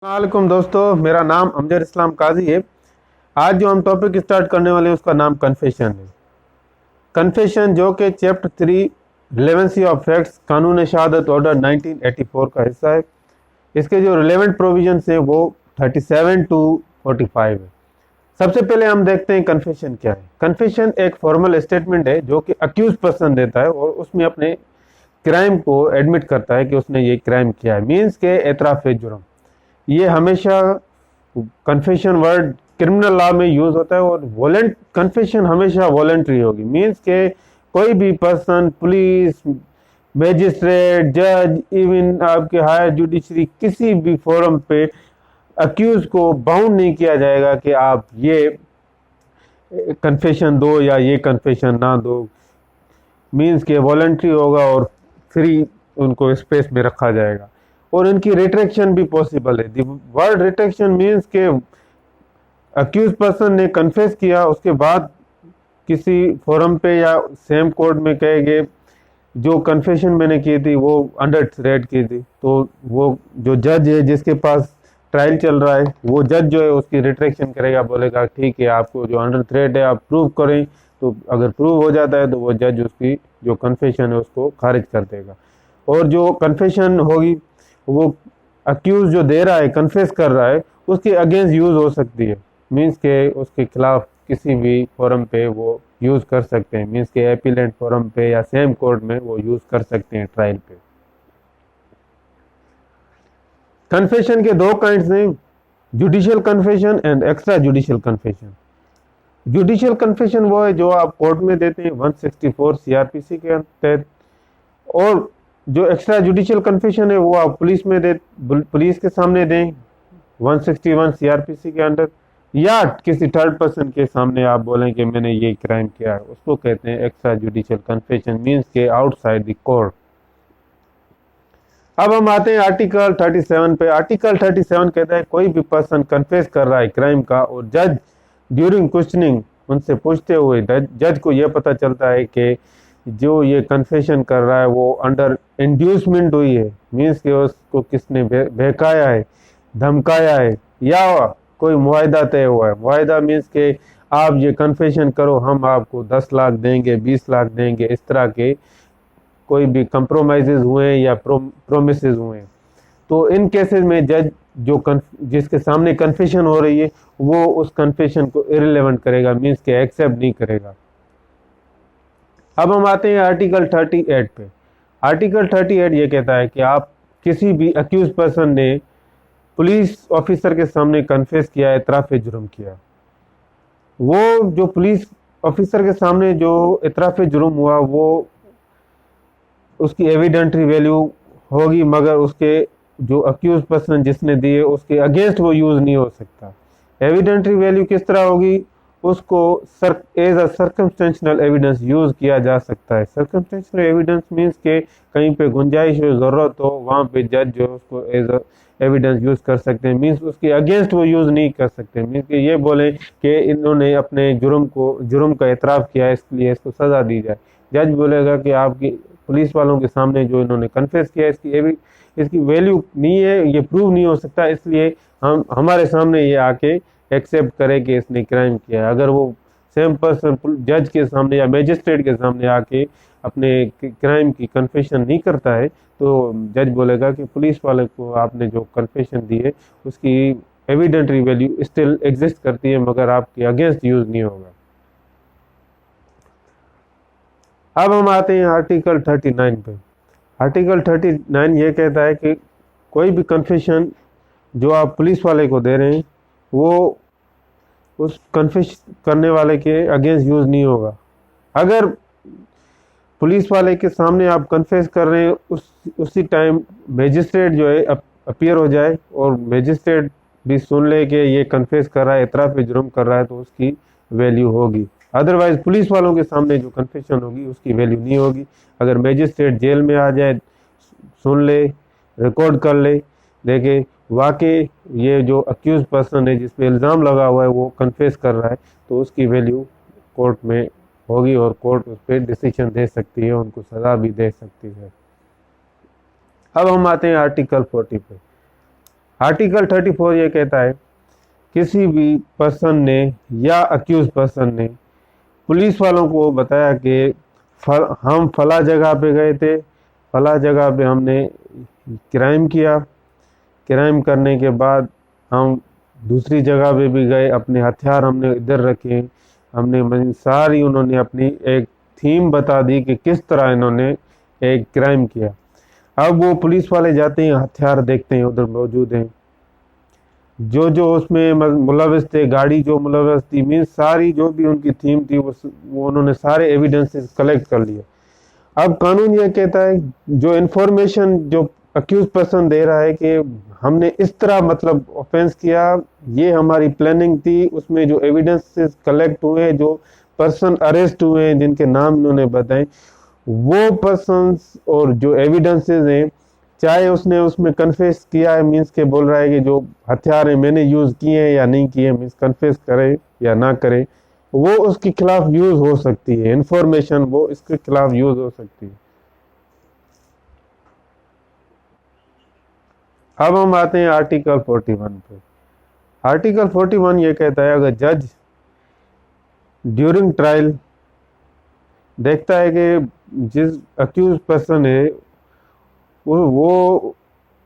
वालेकुम दोस्तों, मेरा नाम अमजद इस्लाम काजी है। आज जो हम टॉपिक स्टार्ट करने वाले हैं उसका नाम कन्फेशन है। कन्फेशन जो कि चैप्टर 3 रिलेवेंसी ऑफ फैक्ट्स कानून शहादत ऑर्डर 1984 का हिस्सा है। इसके जो रिलेवेंट प्रोविजंस हैं वो 37 टू 45 है। सबसे पहले हम देखते हैं कन्फेशन क्या है। कन्फेशन एक फॉर्मल स्टेटमेंट है जो कि अक्यूज पर्सन देता है और उसमें अपने क्राइम को एडमिट करता है कि उसने ये क्राइम किया है, मीन्स के एतराफ़ जुर्म। ये हमेशा कन्फेशन वर्ड क्रिमिनल लॉ में यूज होता है और वॉलेंट कन्फेशन हमेशा वॉलेंट्री होगी, मीन्स के कोई भी पर्सन, पुलिस, मैजिस्ट्रेट, जज, इवन आपके हायर जुडिशरी, किसी भी फोरम पे अक्यूज को बाउंड नहीं किया जाएगा कि आप ये कन्फेशन दो या ये कन्फेशन ना दो। मीन्स के वॉलेंट्री होगा और फ्री उनको स्पेस में रखा जाएगा और इनकी रिट्रैक्शन भी पॉसिबल है। द वर्ड रिट्रैक्शन मीन्स के अक्यूज पर्सन ने कन्फेस किया, उसके बाद किसी फोरम पे या सेम कोर्ट में कहेंगे जो कन्फेशन मैंने की थी वो अंडर थ्रेट की थी, तो वो जो जज है जिसके पास ट्रायल चल रहा है वो जज जो है उसकी रिट्रैक्शन करेगा, बोलेगा ठीक है आपको जो अंडर थ्रेट है आप प्रूव करें। तो अगर प्रूव हो जाता है तो वो जज उसकी जो कन्फेशन है उसको खारिज कर देगा और जो कन्फेशन होगी वो अक्यूज जो दे रहा है, कन्फेस कर रहा है, उसके अगेंस्ट यूज हो सकती है। मीन्स के उसके खिलाफ किसी भी फोरम पे वो यूज कर सकते हैं, मीन्स के एपीलेंट फोरम पे या सेम कोर्ट में वो यूज कर सकते हैं ट्रायल पे। कन्फेशन के दो काइंड्स हैं, judicial confession and extra judicial confession. Judicial confession वो है जो आप कोर्ट में देते हैं 164 सीआरपीसी के तहत, और जो एक्स्ट्रा जुडिशियल कन्फेशन है वो आप पुलिस में दे, पुलिस के सामने दें 161 सीआरपीसी के अंडर, या किसी थर्ड पर्सन के सामने आप बोलें कि मैंने ये क्राइम किया है, उसको कहते हैं एक्स्ट्रा जुडिशियल कन्फेशन, मीन्स के आउटसाइड द कोर्ट। अब हम आते हैं आर्टिकल 37 पे। आर्टिकल 37 कहता है कोई भी पर्सन कन्फेस कर रहा है क्राइम का और जज ड्यूरिंग क्वेश्चनिंग उनसे पूछते हुए जज को यह पता चलता है कि जो ये कन्फेशन कर रहा है वो अंडर इंड्यूसमेंट हुई है, मीन्स के उसको किसने बहकाया है, धमकाया है, या कोई मुआहदा तय हुआ है। मुआहदा मीन्स के आप ये कन्फेशन करो हम आपको 10 लाख देंगे, 20 लाख देंगे, इस तरह के कोई भी कंप्रोमाइजेज हुए हैं या प्रोमिसेस हुए हैं। तो इन केसेस में जज जो जिसके सामने कन्फेशन हो रही है वो उस कन्फेशन को इररिलेवेंट करेगा, मीन्स के एक्सेप्ट नहीं करेगा। अब हम आते हैं आर्टिकल 38 पे। आर्टिकल 38 ये कहता है कि आप किसी भी अक्यूज पर्सन ने पुलिस ऑफिसर के सामने कन्फेस किया, इतराफ़ जुर्म किया, वो जो पुलिस ऑफिसर के सामने जो इतराफ़ जुर्म हुआ वो उसकी एविडेंटरी वैल्यू होगी, मगर उसके जो अक्यूज पर्सन जिसने दिए उसके अगेंस्ट वो यूज नहीं हो सकता। एविडेंटरी वैल्यू किस तरह होगी, उसको as a circumstantial evidence use किया जा सकता है। सर्कमस्टेंशियल एविडेंस मीन्स के कहीं पे गुंजाइश हो, जरूरत हो, वहाँ पे जज जो उसको एज अ एविडेंस यूज कर सकते हैं, मीन्स उसके अगेंस्ट वो यूज नहीं कर सकते। मीन्स कि ये बोले कि इन्होंने अपने जुर्म का एतराफ़ किया है इसलिए इसको सजा दी जाए। जज बोलेगा कि आपकी पुलिस वालों के सामने जो इन्होंने कन्फेस किया इसकी वैल्यू नहीं है, ये प्रूव नहीं हो सकता, इसलिए हम हमारे सामने ये आके एक्सेप्ट करे कि इसने क्राइम किया है। अगर वो सेम पर्सन जज के सामने या मैजिस्ट्रेट के सामने आके अपने क्राइम की कन्फेशन नहीं करता है तो जज बोलेगा कि पुलिस वाले को आपने जो कन्फेशन दी है उसकी एविडेंटरी वैल्यू स्टिल एग्जिस्ट करती है, मगर आपके अगेंस्ट यूज नहीं होगा। अब हम आते हैं आर्टिकल 39 पे। आर्टिकल 39 ये कहता है कि कोई भी कन्फेशन जो आप पुलिस वाले को दे रहे हैं वो उस कन्फेस करने वाले के अगेंस्ट यूज नहीं होगा। अगर पुलिस वाले के सामने आप कन्फेस कर रहे हैं उसी टाइम मैजिस्ट्रेट जो है अपीयर हो जाए और मैजिस्ट्रेट भी सुन ले कि ये कन्फेस कर रहा है, इतराफ़ जुर्म कर रहा है, तो उसकी वैल्यू होगी। अदरवाइज पुलिस वालों के सामने जो कन्फेशन होगी उसकी वैल्यू नहीं होगी। अगर मैजिस्ट्रेट जेल में आ जाए, सुन ले, रिकॉर्ड कर ले, देखे वाकई ये जो अक्यूज पर्सन है जिस पे इल्ज़ाम लगा हुआ है वो कन्फेस कर रहा है, तो उसकी वैल्यू कोर्ट में होगी और कोर्ट उस पर डिसीजन दे सकती है, उनको सज़ा भी दे सकती है। अब हम आते हैं आर्टिकल 40 पे। आर्टिकल 34 ये कहता है किसी भी पर्सन ने या अक्यूज पर्सन ने पुलिस वालों को बताया कि हम फला जगह पे गए थे, फला जगह पे हमने क्राइम किया, क्राइम करने के बाद हम दूसरी जगह पे भी गए, अपने हथियार हमने इधर रखे, हमने सारी उन्होंने अपनी एक थीम बता दी कि किस तरह इन्होंने एक क्राइम किया। अब वो पुलिस वाले जाते हैं, हथियार देखते हैं उधर मौजूद हैं, जो जो उसमें मुलविस थे, गाड़ी जो मुलविस थी, मीन्स सारी जो भी उनकी थीम थी वो उन्होंने सारे एविडेंसेस कलेक्ट कर लिए। अब कानून ये कहता है जो इन्फॉर्मेशन जो अक्यूज पर्सन दे रहा है कि हमने इस तरह मतलब ऑफेंस किया, ये हमारी प्लानिंग थी, उसमें जो एविडेंसेस कलेक्ट हुए, जो पर्सन अरेस्ट हुए हैं जिनके नाम इन्होंने बताए, वो पर्सन्स और जो एविडेंसेस हैं, चाहे उसने उसमें कन्फेस किया है, मीन्स के बोल रहा है कि जो हथियार है मैंने यूज़ किए हैं या नहीं किए, मीन्स कन्फेस करे या ना करे, वो उसके खिलाफ यूज़ हो सकती है, इंफॉर्मेशन वो इसके खिलाफ यूज़ हो सकती है। अब हम आते हैं आर्टिकल 41 पे। आर्टिकल 41 ये कहता है अगर जज ड्यूरिंग ट्रायल देखता है कि जिस अक्यूज पर्सन है वो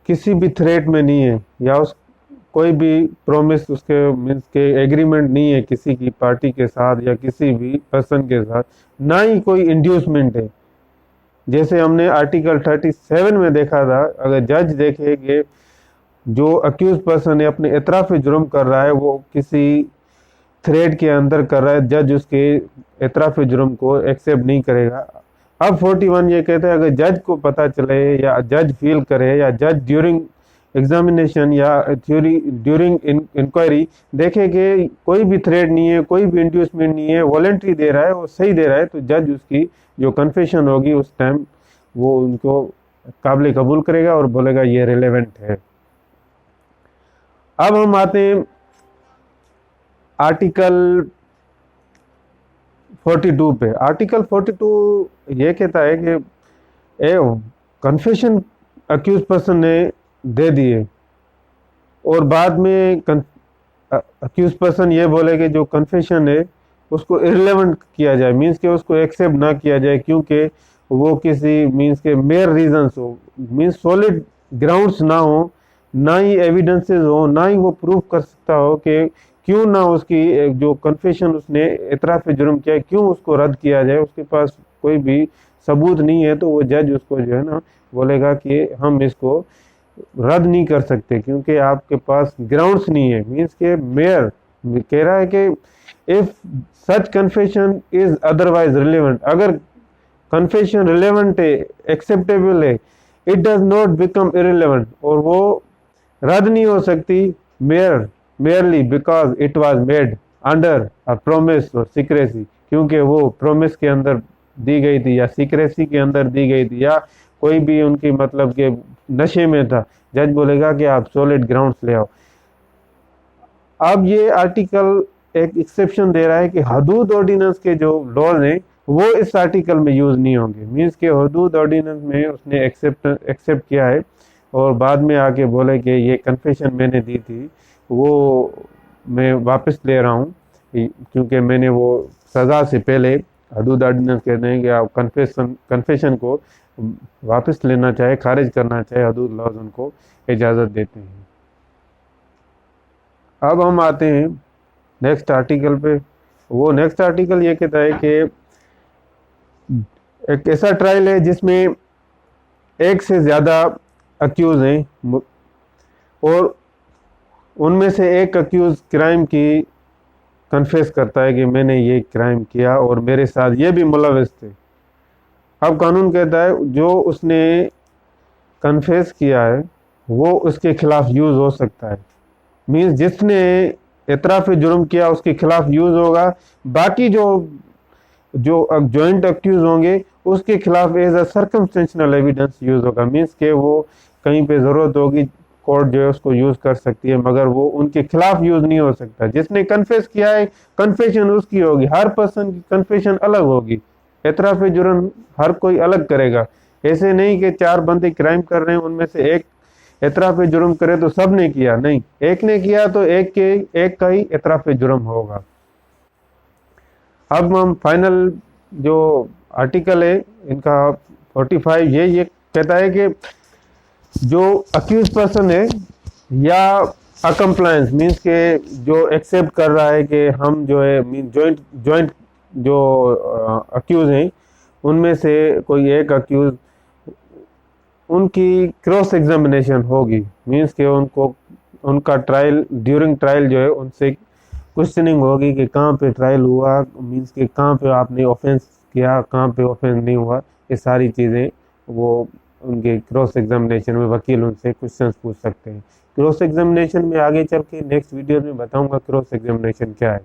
किसी भी थ्रेट में नहीं है या उस कोई भी प्रॉमिस उसके मीन्स के एग्रीमेंट नहीं है किसी की पार्टी के साथ या किसी भी पर्सन के साथ, ना ही कोई इंड्यूसमेंट है, जैसे हमने आर्टिकल 37 में देखा था। अगर जज देखे कि जो अक्यूज पर्सन है अपने इतराफ जुर्म कर रहा है, वो किसी थ्रेड के अंदर कर रहा है, जज उसके इतराफ जुर्म को एक्सेप्ट नहीं करेगा। अब 41 ये कहता है अगर जज को पता चले या जज फील करे या जज ड्यूरिंग एग्जामिनेशन या ड्यूरिंग इंक्वायरी देखे कि कोई भी थ्रेड नहीं है, कोई भी इंड्यूसमेंट नहीं है, वॉलेंट्री दे रहा है, वो सही दे रहा है, तो जज उसकी जो कन्फेशन होगी उस टाइम वो उनको काबिल कबूल करेगा और बोलेगा ये रिलेवेंट है। अब हम आते हैं आर्टिकल 42 पे। आर्टिकल 42 ये कहता है कि कन्फेशन अक्यूज पर्सन ने दे दिए और बाद में अक्यूज पर्सन ये बोले कि जो कन्फेशन है उसको इररिलेवेंट किया जाए, मीन्स के उसको एक्सेप्ट ना किया जाए क्योंकि वो किसी मीन्स के मेयर रीजंस हो, मीन्स सॉलिड ग्राउंड्स ना हो, ना ही एविडेंसेस हो, ना ही वो प्रूव कर सकता हो कि क्यों ना उसकी जो कन्फेशन उसने इतराफ जुर्म किया क्यों उसको रद्द किया जाए, उसके पास कोई भी सबूत नहीं है, तो वो जज उसको जो है ना बोलेगा कि हम इसको रद्द नहीं कर सकते क्योंकि आपके पास ग्राउंड्स नहीं है। मीन्स के मेयर कह रहा है कि if such confession is otherwise relevant, अगर कन्फेशन रिलेवेंट है, एक्सेप्टेबल है, it does not become irrelevant, और वो रद्द नहीं हो सकती merely because it was made under a promise or secrecy, क्योंकि वो प्रोमिस के अंदर दी गई थी या सीक्रेसी के अंदर दी गई थी या कोई भी उनकी मतलब के नशे में था, जज बोलेगा कि आप सॉलिड ग्राउंड्स ले आओ। अब ये आर्टिकल एक एक्सेप्शन दे रहा है कि हदूद ऑर्डिनेंस के जो लॉज हैं वो इस आर्टिकल में यूज नहीं होंगे, मीन्स के हदूद ऑर्डिनेंस में उसने एक्सेप्ट किया है और बाद में आके बोले कि ये कन्फेशन मैंने दी थी वो मैं वापस ले रहा हूँ क्योंकि मैंने वो सज़ा से पहले हदूद ऑर्डिनेंस कहते हैं कि आप कन्फेशन को वापस लेना चाहे, खारिज करना चाहे, हदूद लॉज उनको इजाज़त देते हैं। अब हम आते हैं नेक्स्ट आर्टिकल पे। वो नेक्स्ट आर्टिकल ये कहता है कि एक ऐसा ट्रायल है जिसमें एक से ज़्यादा अक्यूज हैं और उनमें से एक अक्यूज क्राइम की कन्फेस करता है कि मैंने ये क्राइम किया और मेरे साथ ये भी मुलविस थे। अब कानून कहता है जो उसने कन्फेस किया है वो उसके खिलाफ यूज़ हो सकता है, मीन्स जिसने इतराफ जुर्म किया उसके खिलाफ यूज़ होगा, बाकी जो जॉइंट अक्यूज होंगे उसके खिलाफ as a circumstantial evidence use होगा, मीन्स के वो कहीं पे ज़रूरत होगी कोर्ट जो है उसको यूज़ कर सकती है, मगर वो उनके खिलाफ यूज़ नहीं हो सकता। जिसने कन्फेस किया है कन्फेशन उसकी होगी, हर पर्सन की कन्फेशन अलग होगी, इतराफ जुर्म हर कोई अलग करेगा। ऐसे नहीं कि चार बंदे क्राइम कर रहे हैं उनमें से एक एतराफ़ जुर्म करे तो सब ने किया, नहीं, एक ने किया तो एक का ही एतराफ़ जुर्म होगा। अब हम फाइनल जो आर्टिकल है इनका 45 ये कहता है कि जो अक्यूज पर्सन है या अकम्प्लायंस मीन्स के जो एक्सेप्ट कर रहा है कि हम जो है मीन जॉइंट जो अक्यूज हैं उनमें से कोई एक अक्यूज, उनकी क्रॉस एग्जामिनेशन होगी, मीन्स के उनको उनका ट्रायल ड्यूरिंग ट्रायल जो है उनसे क्वेश्चनिंग होगी कि कहाँ पे ट्रायल हुआ, मीन्स के कहाँ पे आपने ऑफेंस किया, कहाँ पे ऑफेंस नहीं हुआ, ये सारी चीज़ें वो उनके क्रॉस एग्जामिनेशन में वकील उनसे क्वेश्चंस पूछ सकते हैं। क्रॉस एग्जामिनेशन में आगे चल के नेक्स्ट वीडियो में बताऊंगा क्रॉस एग्जामिनेशन क्या है।